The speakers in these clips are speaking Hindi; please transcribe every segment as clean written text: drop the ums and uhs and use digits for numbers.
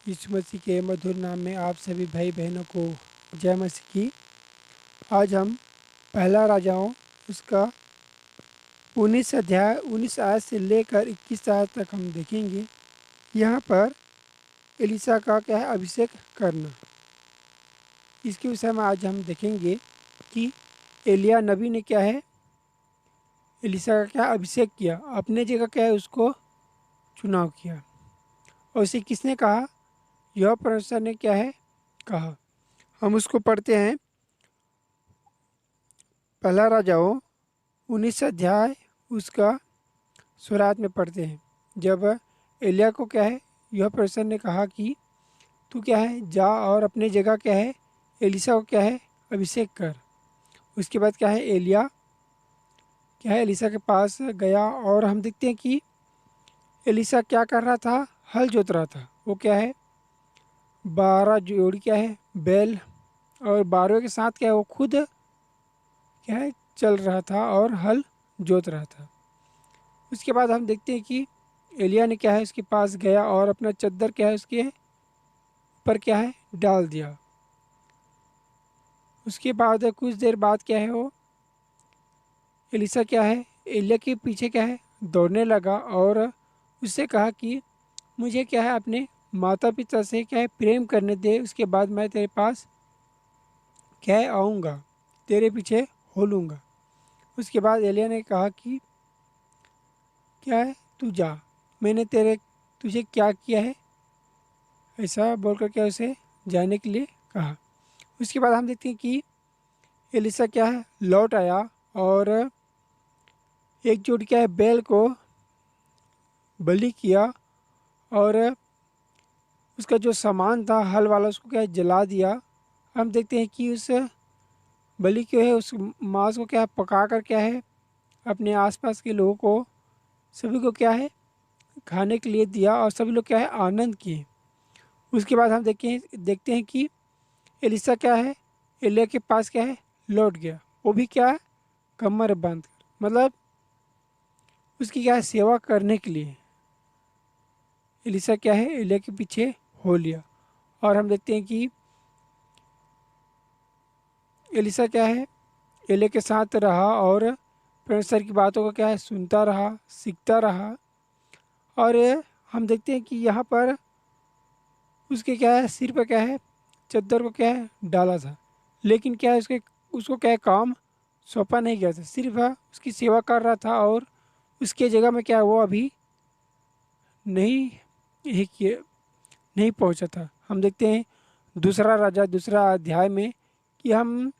यीशु मसीह के मधुर नाम में आप सभी भाई बहनों को जय मसीह की। आज हम पहला राजाओं उसका 19 अध्याय 19 आयत से लेकर 21 आयत तक हम देखेंगे। यहाँ पर एलिसा का क्या है, अभिषेक करना। इसके विषय में आज हम देखेंगे कि एलिया नबी ने क्या है, एलिसा का क्या अभिषेक किया, अपने जगह क्या है उसको चुनाव किया। और उसे किसने कहा, यह परमेश्वर ने क्या है कहा। हम उसको पढ़ते हैं। पहला राजाओं 19 अध्याय उसका शुरुआत में पढ़ते हैं। जब एलिया को क्या है, यह परमेश्वर ने कहा कि तू क्या है जा और अपने जगह क्या है एलिसा को क्या है अभिषेक कर। उसके बाद क्या है एलिया क्या है एलिसा के पास गया और हम देखते हैं कि एलिसा क्या कर रहा था, हल जोत रहा था। वो क्या है 12 जोड़ी क्या है बैल और 12 के साथ क्या है वो खुद क्या है चल रहा था और हल जोत रहा था। उसके बाद हम देखते हैं कि एलिया ने क्या है उसके पास गया और अपना चद्दर क्या है उसके ऊपर क्या है डाल दिया। उसके बाद कुछ देर बाद क्या है वो एलिसा क्या है एलिया के पीछे क्या है दौड़ने लगा और उससे कहा कि मुझे क्या है अपने माता पिता से क्या है प्रेम करने दे, उसके बाद मैं तेरे पास क्या है आऊँगा, तेरे पीछे हो लूँगा। उसके बाद एलिया ने कहा कि क्या है तू जा, मैंने तुझे क्या किया है, ऐसा बोलकर क्या उसे जाने के लिए कहा। उसके बाद हम देखते हैं कि एलिसा क्या है लौट आया और एक जोड़ी क्या है बैल को बलि किया और उसका जो सामान था हल वाला उसको क्या है जला दिया। हम देखते हैं कि उस बलि के है उस मांस को क्या है पका कर क्या है अपने आसपास के लोगों को सभी को क्या है खाने के लिए दिया और सभी लोग क्या है आनंद किए। उसके बाद हम देखते हैं कि एलिसा क्या है एलिया के पास क्या है लौट गया। वो भी क्या है कमर बांध कर, मतलब उसकी क्या है सेवा करने के लिए एलिसा क्या है एलिया के पीछे हो लिया। और हम देखते हैं कि एलिसा क्या है एलिया के साथ रहा और परमेश्वर की बातों को क्या है सुनता रहा, सीखता रहा। और हम देखते हैं कि यहाँ पर उसके क्या है सिर पर क्या है चद्दर को क्या है डाला था, लेकिन क्या है उसको क्या है काम सौंपा नहीं गया था, सिर्फ उसकी सेवा कर रहा था। और उसके जगह में क्या है वो अभी नहीं यही किए नहीं पहुंचा था। हम देखते हैं दूसरा राजा दूसरा अध्याय में कि हम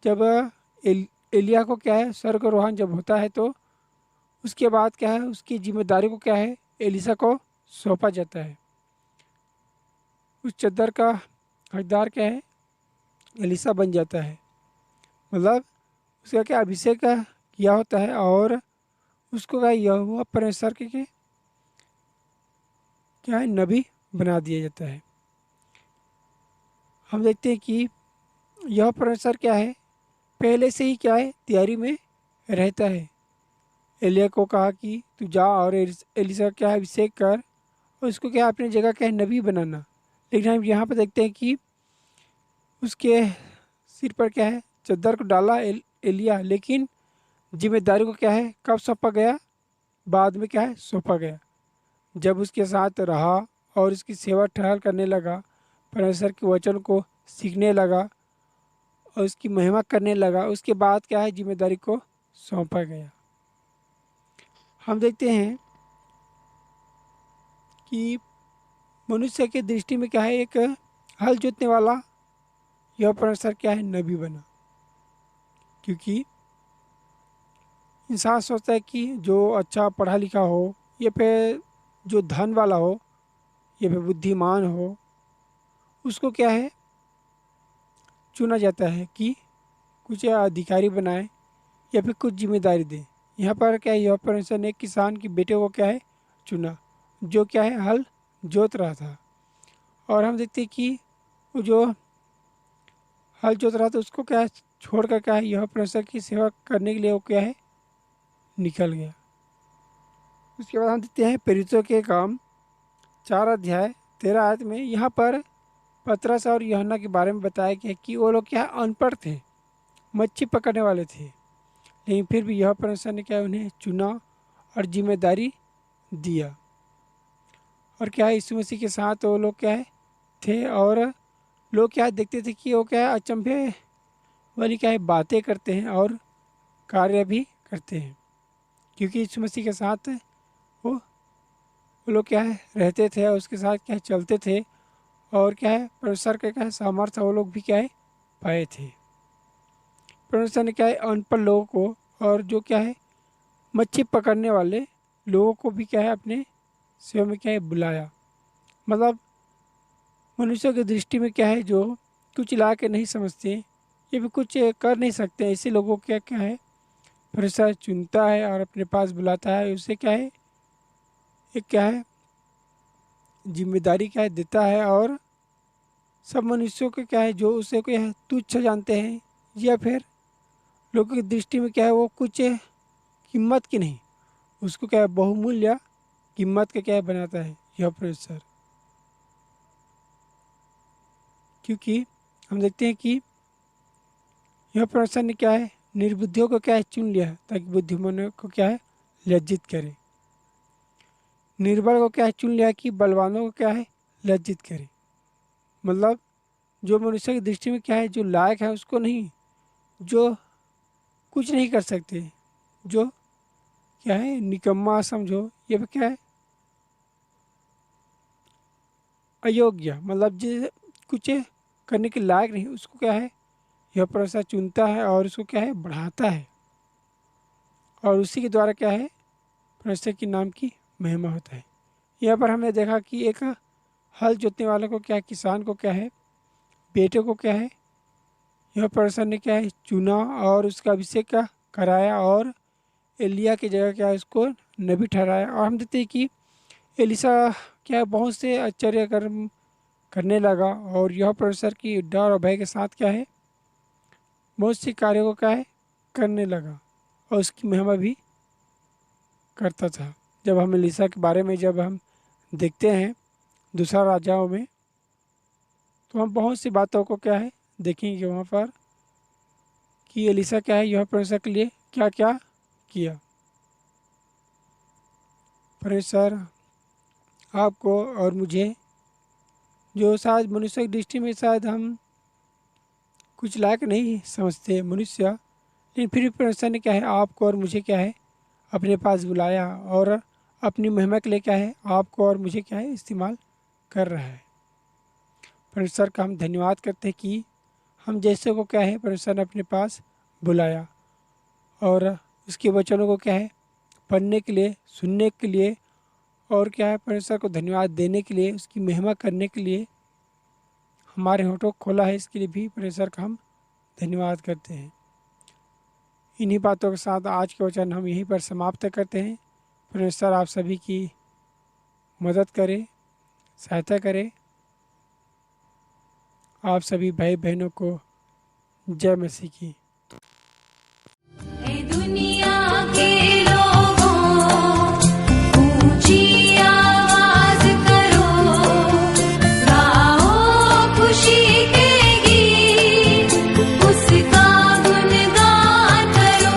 जब एलिया को क्या है स्वर्गारोहण जब होता है तो उसके बाद क्या है उसकी जिम्मेदारी को क्या है एलिसा को सौंपा जाता है। उस चद्दर का हकदार क्या है एलिसा बन जाता है, मतलब उसका क्या अभिषेक किया होता है और उसको क्या यहोवा परमेश्वर के क्या है नबी बना दिया जाता है। हम देखते हैं कि यह परमेश्वर क्या है पहले से ही क्या है तैयारी में रहता है। एलिया को कहा कि तू जा और एलिसा क्या है अभिषेक कर और उसको क्या है अपनी जगह क्या है नबी बनाना। लेकिन हम यहाँ पर देखते हैं कि उसके सिर पर क्या है चद्दर को डाला एलिया, लेकिन जिम्मेदारी को क्या है कब सौंपा गया, बाद में क्या है सौंपा गया जब उसके साथ रहा और उसकी सेवा टहल करने लगा, परमेश्वर के वचन को सीखने लगा और उसकी महिमा करने लगा। उसके बाद क्या है जिम्मेदारी को सौंपा गया। हम देखते हैं कि मनुष्य की दृष्टि में क्या है एक हल जोतने वाला यह परमेश्वर क्या है नबी बना, क्योंकि इंसान सोचता है कि जो अच्छा पढ़ा लिखा हो या फिर जो धन वाला हो या फिर बुद्धिमान हो उसको क्या है चुना जाता है कि कुछ अधिकारी बनाए या फिर कुछ जिम्मेदारी दे यहाँ पर क्या है, यहोवा परमेश्वर ने एक किसान के बेटे को क्या है चुना, जो क्या है हल जोत रहा था। और हम देखते हैं कि वो जो हल जोत रहा था उसको क्या है छोड़कर क्या है यहोवा परमेश्वर की सेवा करने के लिए वो क्या है निकल गया। उसके बाद हम देखते हैं प्रेरितों के काम 4 अध्याय 13 आयत में। यहाँ पर पतरस और यूहन्ना के बारे में बताया गया कि वो लोग क्या अनपढ़ थे, मच्छी पकड़ने वाले थे, लेकिन फिर भी यहोवा परमेश्वर ने क्या उन्हें चुना और जिम्मेदारी दिया। और क्या है यीशु मसीह के साथ वो लोग क्या है थे, और लोग क्या देखते थे कि वो क्या है अचंभे वाली क्या है बातें करते हैं और कार्य भी करते हैं, क्योंकि यीशु मसीह के साथ वो लोग क्या है रहते थे और उसके साथ क्या है चलते थे, और क्या है परमेश्वर का क्या है सामर्थ्य वो लोग भी क्या है पाए थे। परमेश्वर ने क्या है अनपढ़ लोगों को और जो क्या है मच्छी पकड़ने वाले लोगों को भी क्या है अपने सेवा में क्या है बुलाया। मतलब मनुष्य की दृष्टि में क्या है जो कुछ ला के नहीं समझते, ये भी कुछ कर नहीं सकते, ऐसे लोगों को क्या क्या है परमेश्वर चुनता है और अपने पास बुलाता है। उससे क्या है एक क्या है जिम्मेदारी क्या है देता है, और सब मनुष्यों को क्या है जो उसे क्या है तुच्छ जानते हैं या फिर लोगों की दृष्टि में क्या है वो कुछ कीमत की नहीं, उसको क्या है बहुमूल्य कीमत का क्या है बनाता है यह परमेश्वर। क्योंकि हम देखते हैं कि यह परमेश्वर ने क्या है निर्बुद्धियों को क्या है चुन लिया ताकि बुद्धिमानों को क्या है लज्जित करे, निर्बल को क्या है चुन लिया कि बलवानों को क्या है लज्जित करे। मतलब जो मनुष्य की दृष्टि में क्या है जो लायक है उसको नहीं, जो कुछ नहीं कर सकते, जो क्या है निकम्मा समझो, ये भी क्या है अयोग्य, मतलब जो कुछ करने के लायक नहीं, उसको क्या है यह परमेश्वर चुनता है और उसको क्या है बढ़ाता है, और उसी के द्वारा क्या है परमेश्वर के नाम की महिमा होता है। यहाँ पर हमने देखा कि एक हल जोतने वाले को क्या है किसान को क्या है बेटे को क्या है यह परमेश्वर ने क्या है चुना और उसका अभिषेक क्या कराया, और एलिया की जगह क्या है उसको नबी ठहराया। और हम देखते हैं कि एलिसा क्या है बहुत से आश्चर्य कर्म करने लगा, और यह परमेश्वर की डर और भय के साथ क्या है बहुत सी कार्यों को क्या है करने लगा, और उसकी महिमा भी करता था। जब हम एलिसा के बारे में जब हम देखते हैं दूसरा राजाओं में, तो हम बहुत सी बातों को क्या है देखेंगे वहाँ पर कि एलिसा क्या है यह परमेश्वर के लिए क्या क्या किया। परमेश्वर आपको और मुझे, जो शायद मनुष्य की दृष्टि में शायद हम कुछ लायक नहीं समझते मनुष्य, लेकिन फिर भी परमेश्वर ने क्या है आपको और मुझे क्या है अपने पास बुलाया, और अपनी महिमा के लिए क्या है आपको और मुझे क्या है इस्तेमाल कर रहा है। परमेश्वर का हम धन्यवाद करते हैं कि हम जैसे को क्या है परमेश्वर ने अपने पास बुलाया, और उसके वचनों को क्या है पढ़ने के लिए, सुनने के लिए, और क्या है परमेश्वर को धन्यवाद देने के लिए, उसकी महिमा करने के लिए हमारे होठों को खोला है। इसके लिए भी परमेश्वर का हम धन्यवाद करते हैं। इन्हीं बातों के साथ आज के वचन हम यहीं पर समाप्त करते हैं। परमेश्वर आप सभी की मदद करे, सहायता करे। आप सभी भाई बहनों को जय मसीह की। दुनिया के लोगों ऊंची आवाज करो, गाओ खुशी के गीत, उसका गुणगान करो।